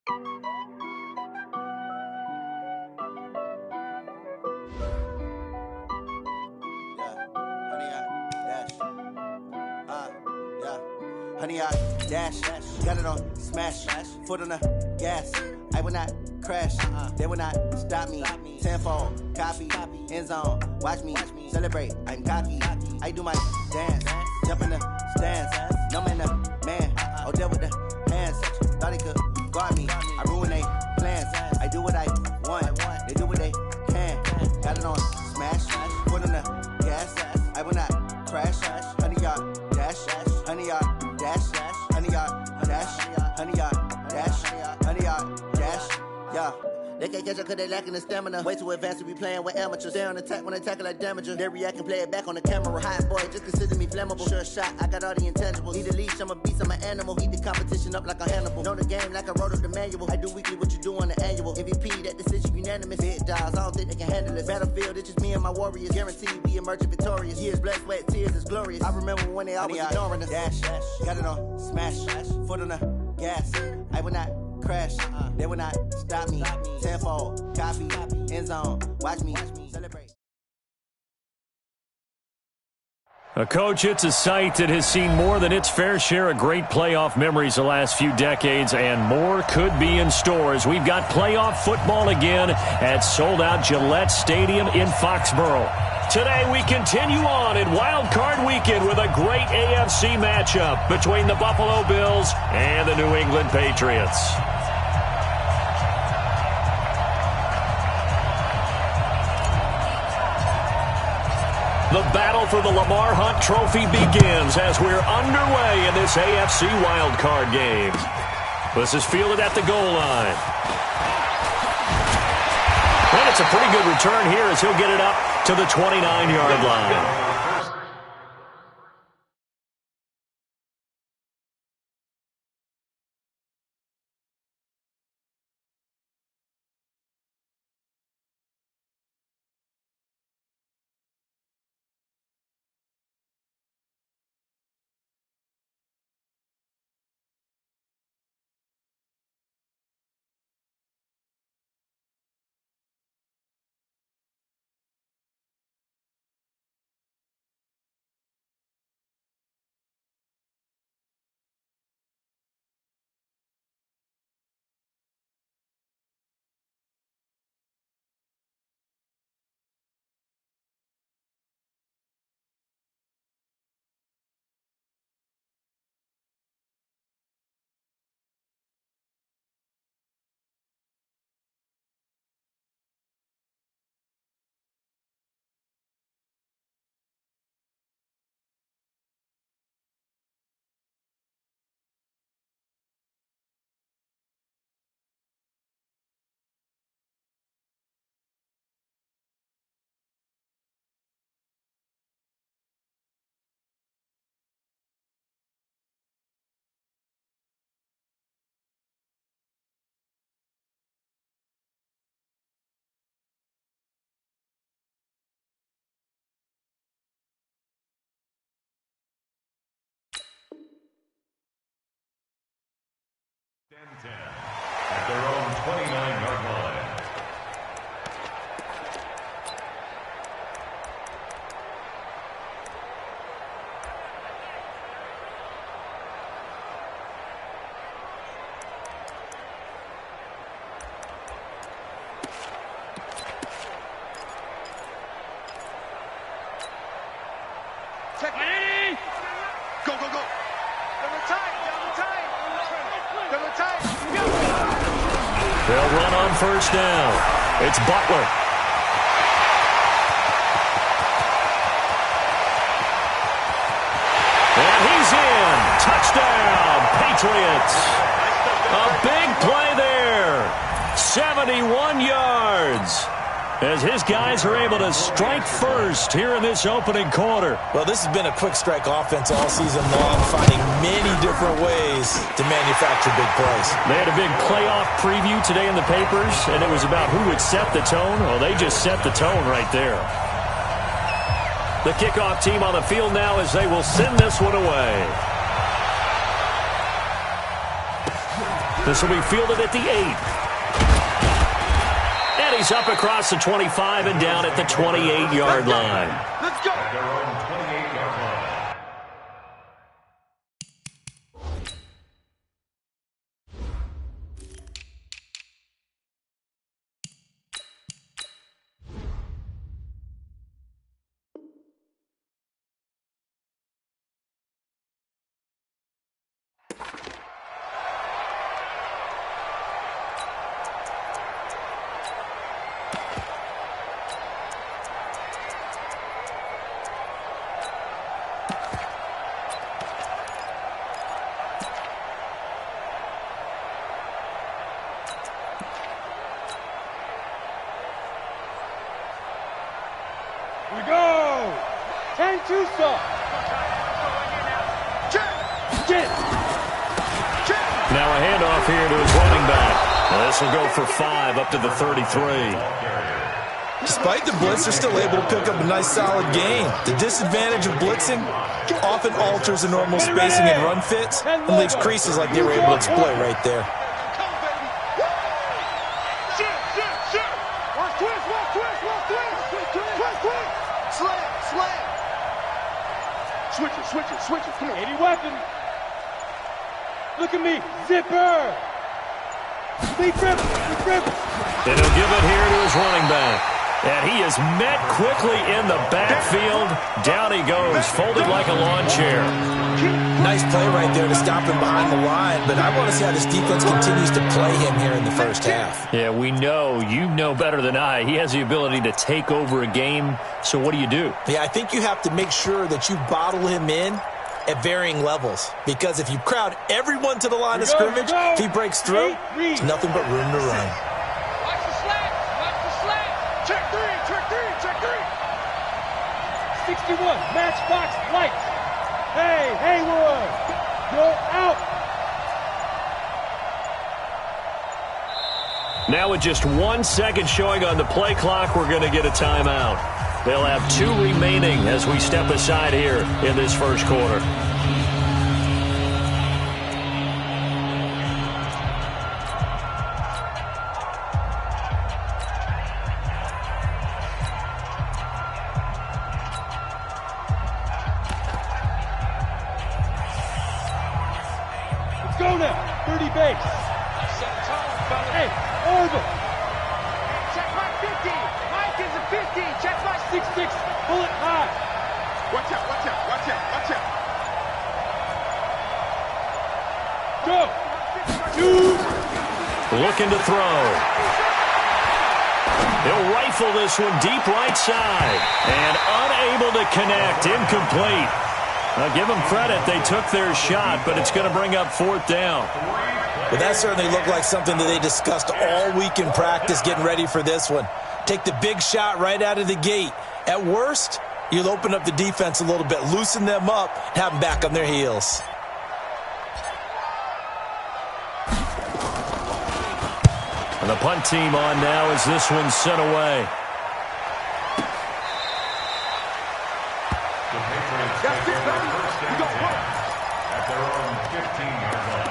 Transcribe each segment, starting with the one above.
Honey, I dash, got it on smash, foot on the gas. I will not crash, they will not stop me. Tenfold, copy, end zone, watch me celebrate. I'm cocky, I do my dance, jump in the stands. Numb in the man, oh, deal with the hands. Thought he could guard me, I ruin they plans. I do what I want, they do what they can. Got it on smash, foot on the gas. I will not crash, honey, y'all dash, honey, y'all dash, honey, y'all dash, honey, y'all dash, honey, y'all dash, yeah. They can't catch up cause they lacking the stamina. Way too advanced to be playing with amateurs. Stay on attack when they tackle like damager. They react and play it back on the camera. Hot boy, just consider me flammable. Sure shot, I got all the intangibles. Need a leash, I'm a beast, I'm an animal. Eat the competition up like a Hannibal. Know the game like I wrote up the manual. I do weekly what you do on the annual. MVP, that decision unanimous. Big dials, I don't think they can handle this. Battlefield, it's just me and my warriors. Guaranteed we emerging victorious. Years, blood, sweat, tears, it's glorious. I remember when they always ignoring us. Dash, got it on smash, foot on the gas. I will not crash, they will not stop me. Tenfold, copy, end zone, watch me celebrate. Coach, it's a site that has seen more than its fair share of great playoff memories the last few decades, and more could be in store as we've got playoff football again at sold-out Gillette Stadium in Foxborough. Today we continue on in Wild Card Weekend with a great AFC matchup between the Buffalo Bills and the New England Patriots. The battle for the Lamar Hunt Trophy begins as we're underway in this AFC wildcard game. This is fielded at the goal line. And it's a pretty good return here as he'll get it up to the 29-yard line. At their own 29-yard line. Check it. Go, go, go. Double time, double time. Double time. They'll run on first down. It's Butler. And he's in. Touchdown, Patriots. A big play there. 71 yards. As his guys are able to strike first here in this opening quarter. Well, this has been a quick strike offense all season long, finding many different ways to manufacture big plays. They had a big playoff preview today in the papers, and it was about who would set the tone. Well, they just set the tone right there. The kickoff team on the field now as they will send this one away. This will be fielded at the 8. And he's up across the 25 and down at the 28-yard line. Let's go. At their own 28-yard line. We go. 10-2 stop. Now a handoff here to his running back. This will go for 5 up to the 33. Despite the blitz, they're still able to pick up a nice solid gain. The disadvantage of blitzing often alters the normal spacing and run fits and leaves creases like they were able to exploit right there. Switch it. Come on. 80 weapon. Look at me. Zipper. Big rip. And he'll give it here to his running back. And he is met quickly in the backfield. Down he goes, folded like a lawn chair. Nice play right there to stop him behind the line, but I want to see how this defense continues to play him here in the first half. Yeah, we know, you know better than I, he has the ability to take over a game. So what do you do? Yeah, I think you have to make sure that you bottle him in at varying levels, because if you crowd everyone to the line of scrimmage, if he breaks through, there's nothing but room to run. Watch the slant. Check three. 61, matchbox lights. Hey, Haywood, you're out. Now with just 1 second showing on the play clock, we're going to get a timeout. They'll have 2 remaining as we step aside here in this first quarter. Let's go now. 30 base. Hey, over. Check my 50. Mike is a 50. Check my 6'6". Pull it high. Watch out. Go. 2. Looking to throw. He'll rifle this one deep right side. And unable to connect. Incomplete. Now give them credit. They took their shot, but it's going to bring up 4th down. But that certainly looked like something that they discussed all week in practice getting ready for this one. Take the big shot right out of the gate. At worst, you'll open up the defense a little bit, loosen them up, and have them back on their heels. And the punt team on now as this one's sent away. That's it, baby. We got one. At their own 15-yard line.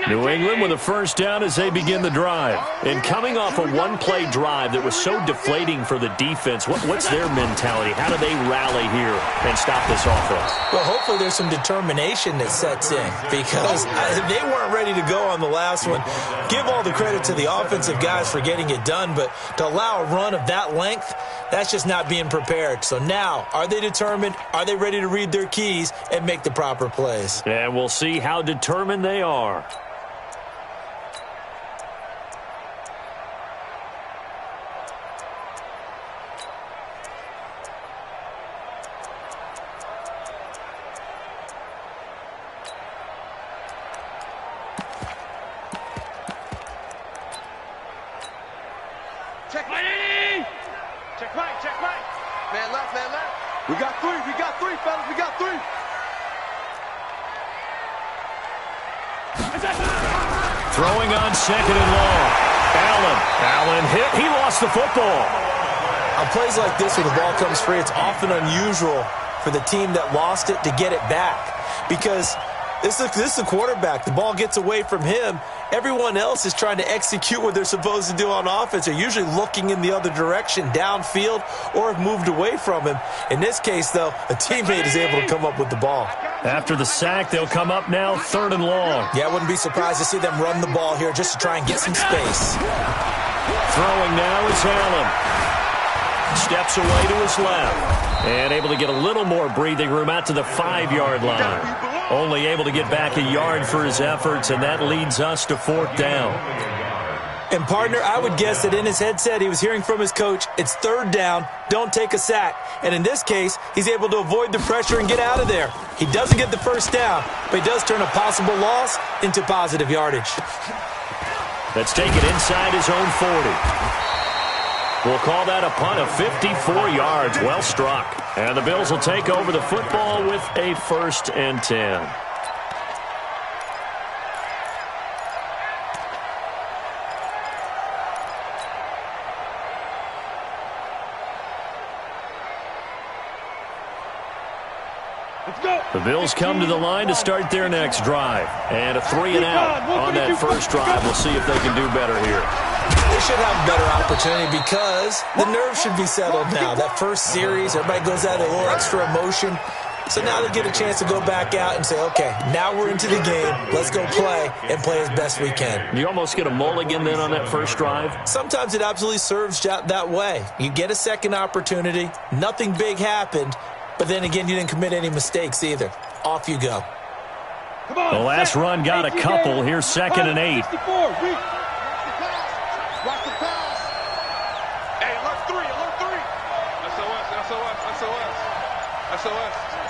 New England with a first down as they begin the drive. And coming off a one-play drive that was so deflating for the defense, what's their mentality? How do they rally here and stop this offense? Well, hopefully there's some determination that sets in, because they weren't ready to go on the last one. Give all the credit to the offensive guys for getting it done, but to allow a run of that length, that's just not being prepared. So now, are they determined? Are they ready to read their keys and make the proper plays? And we'll see how determined they are. Check Mike. Man left. We got three, fellas. We got three. Throwing on 2nd and long. Allen and hit. He lost the football. On plays like this where the ball comes free, it's often unusual for the team that lost it to get it back because this is a quarterback. The ball gets away from him. Everyone else is trying to execute what they're supposed to do on offense. They're usually looking in the other direction, downfield, or have moved away from him. In this case, though, a teammate is able to come up with the ball. After the sack, they'll come up now 3rd and long. Yeah, I wouldn't be surprised to see them run the ball here just to try and get some space. Throwing now is Allen. Steps away to his left. And able to get a little more breathing room out to the 5-yard line. Only able to get back a yard for his efforts, and that leads us to 4th down. And, partner, I would guess that in his headset he was hearing from his coach, it's 3rd down, don't take a sack. And in this case, he's able to avoid the pressure and get out of there. He doesn't get the 1st down, but he does turn a possible loss into positive yardage. That's taken inside his own 40. We'll call that a punt of 54 yards. Well struck. And the Bills will take over the football with a 1st and 10. The Bills come to the line to start their next drive. And a 3 and out on that first drive. We'll see if they can do better here. They should have a better opportunity because the nerves should be settled now. That first series, everybody goes out with a little extra emotion. So now they get a chance to go back out and say, okay, now we're into the game. Let's go play and play as best we can. You almost get a mulligan then on that first drive? Sometimes it absolutely serves that way. You get a second opportunity. Nothing big happened. But then again, you didn't commit any mistakes either. Off you go. The last run got a couple. Here's 2nd and 8. Watch the pass. Hey, alert 3.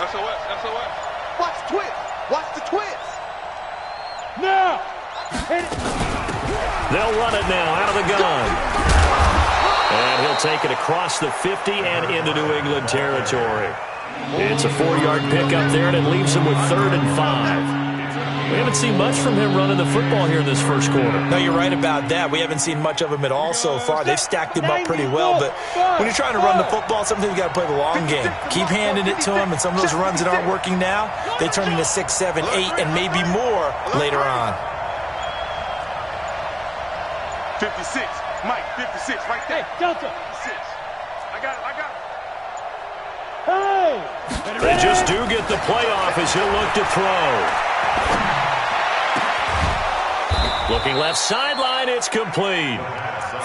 SOS. Watch the twist. Now. They'll run it now out of the gun. And he'll take it across the 50 and into New England territory. It's a 4-yard pickup there, and it leaves him with 3rd and 5. We haven't seen much from him running the football here in this first quarter. No, you're right about that. We haven't seen much of him at all so far. They've stacked him up pretty well, but when you're trying to run the football, sometimes you got to play the long game. Keep handing it to him, and some of those runs that aren't working now, they turn into 6, 7, 8, and maybe more later on. 56. Mike, 56, right there. Hey, Delta. 56. I got it. Hey! They just do get the playoff as he'll look to throw. Looking left sideline, it's complete.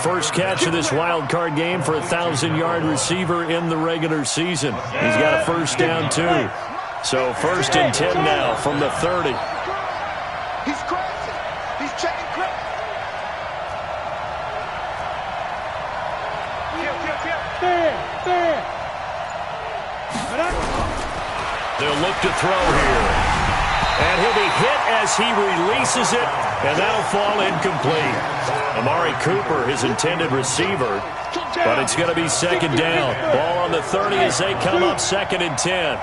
First catch of this wild card game for a 1,000-yard receiver in the regular season. He's got a 1st down, too. So 1st and 10 now from the 30. He's crazy. He's checking crazy. There. They'll look to throw here. And he'll be hit as he releases it, and that'll fall incomplete. Amari Cooper, his intended receiver, but it's going to be 2nd down. Ball on the 30 as they come up 2nd and 10.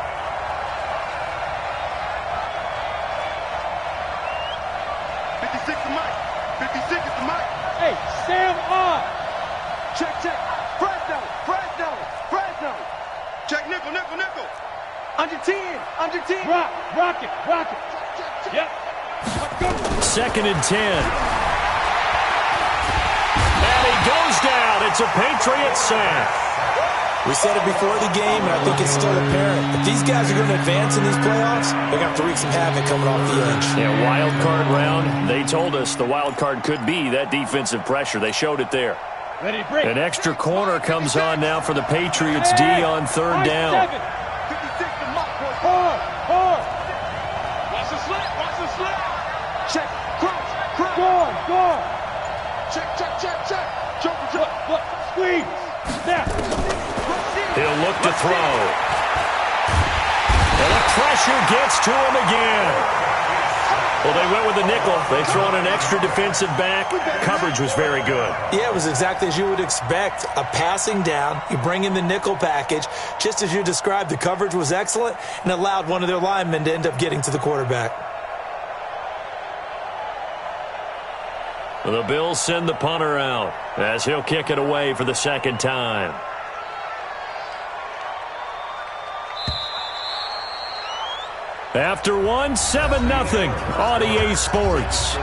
Hey, Sam on. Check. Fresno. Check nickel. Under 10. Rock it. Yep. Let's go. 2nd and 10. And he goes down. It's a Patriot sack. We said it before the game, and I think it's still apparent. If these guys are going to advance in these playoffs, they're going to have to wreak some havoc coming off the edge. Yeah, wild card round. They told us the wild card could be that defensive pressure. They showed it there. Ready to break. An extra corner comes on now for the Patriots D on 3rd down. 56 to Mark. Hard. Watch the slip. Check. Cross. Guard. Check. Look. Squeeze. Snap. He'll look to throw. And the pressure gets to him again. Well, they went with the nickel. They throw in an extra defensive back. Coverage was very good. Yeah, it was exactly as you would expect. A passing down. You bring in the nickel package. Just as you described, the coverage was excellent and allowed one of their linemen to end up getting to the quarterback. The Bills send the punter out as he'll kick it away for the second time. After one, 7-0 on EA Sports.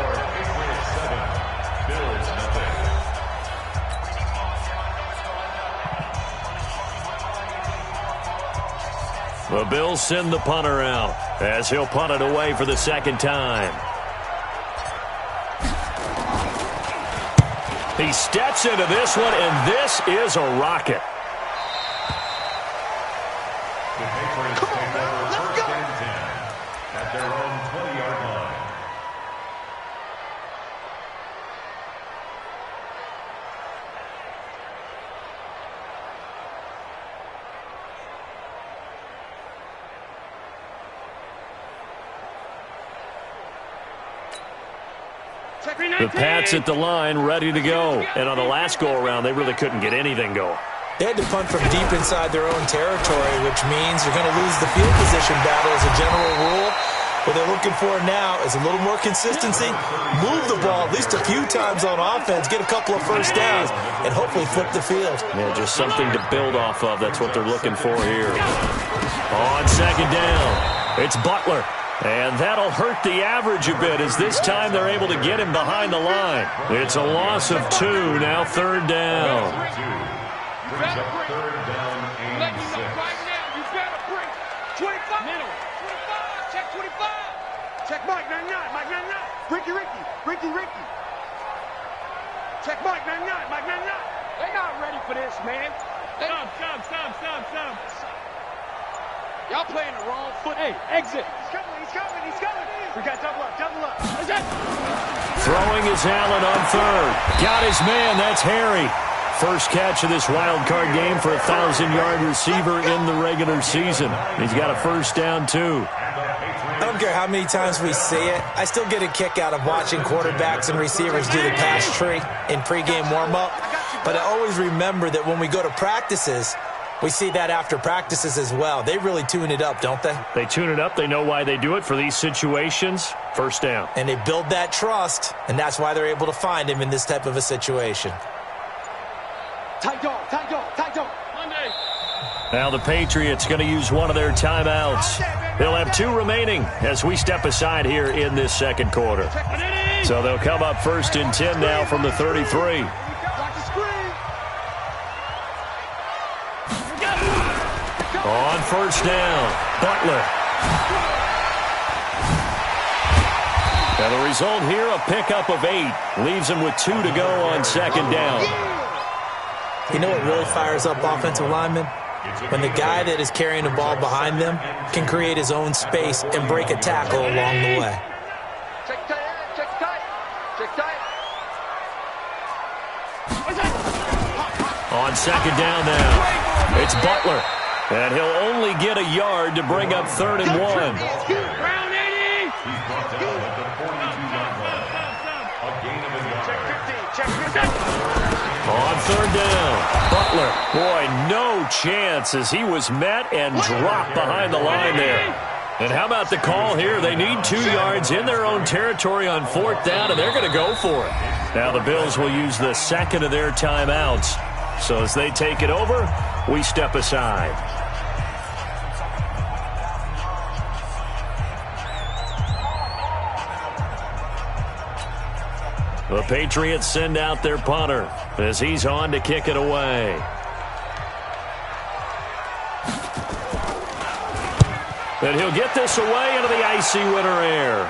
The Bills send the punter out as he'll punt it away for the second time. He steps into this one, and this is a rocket. The Patriots take over first and 10 at their own 20-yard line. The Pats at the line, ready to go. And on the last go-around, they really couldn't get anything going. They had to punt from deep inside their own territory, which means you're going to lose the field position battle as a general rule. What they're looking for now is a little more consistency, move the ball at least a few times on offense, get a couple of first downs, and hopefully flip the field. Yeah, just something to build off of. That's what they're looking for here. On second down, it's Butler. And that'll hurt the average a bit as this time they're able to get him behind the line. It's a loss of 2, now third down. Brings up third down and 6. Right now, you better bring 25. Middle. 25. Check 25. Check Mike 99. Mike 99. Ricky. Check Mike 99. Mike 99. They're not ready for this, man. Stop. Y'all playing the wrong foot. Hey, exit. He's coming. We got double up. Throwing is Allen on third. Got his man, that's Harry. First catch of this wild card game for a 1,000-yard receiver in the regular season. He's got a first down, too. I don't care how many times we see it. I still get a kick out of watching quarterbacks and receivers do the pass tree in pregame warm-up. But I always remember that when we go to practices, we see that after practices as well. They really tune it up, don't they? They tune it up. They know why they do it for these situations. First down. And they build that trust, and that's why they're able to find him in this type of a situation. Tight dog. Monday. Now the Patriots going to use one of their timeouts. They'll have 2 remaining as we step aside here in this second quarter. So they'll come up first and 10 now from the 33. On first down, Butler. And the result here, a pickup of 8. Leaves him with 2 to go on second down. You know what really fires up offensive linemen? When the guy that is carrying the ball behind them can create his own space and break a tackle along the way. Check tight. On second down now, it's Butler. And he'll only get a yard to bring up 3rd and 1. Round 80. He's brought down at the 42-yard line. A gain of a yard. Check 15. On third down, Butler. Boy, no chance as he was met and dropped behind the line there. And how about the call here? They need 2 yards in their own territory on 4th down, and they're going to go for it. Now the Bills will use the second of their timeouts. So as they take it over, we step aside. The Patriots send out their punter as he's on to kick it away. And he'll get this away into the icy winter air.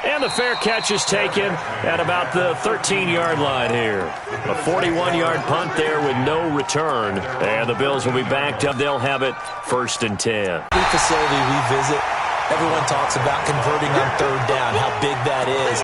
And the fair catch is taken at about the 13-yard line here. A 41-yard punt there with no return. And the Bills will be backed up. They'll have it 1st and 10. Every facility we visit, everyone talks about converting on 3rd down, how big that is.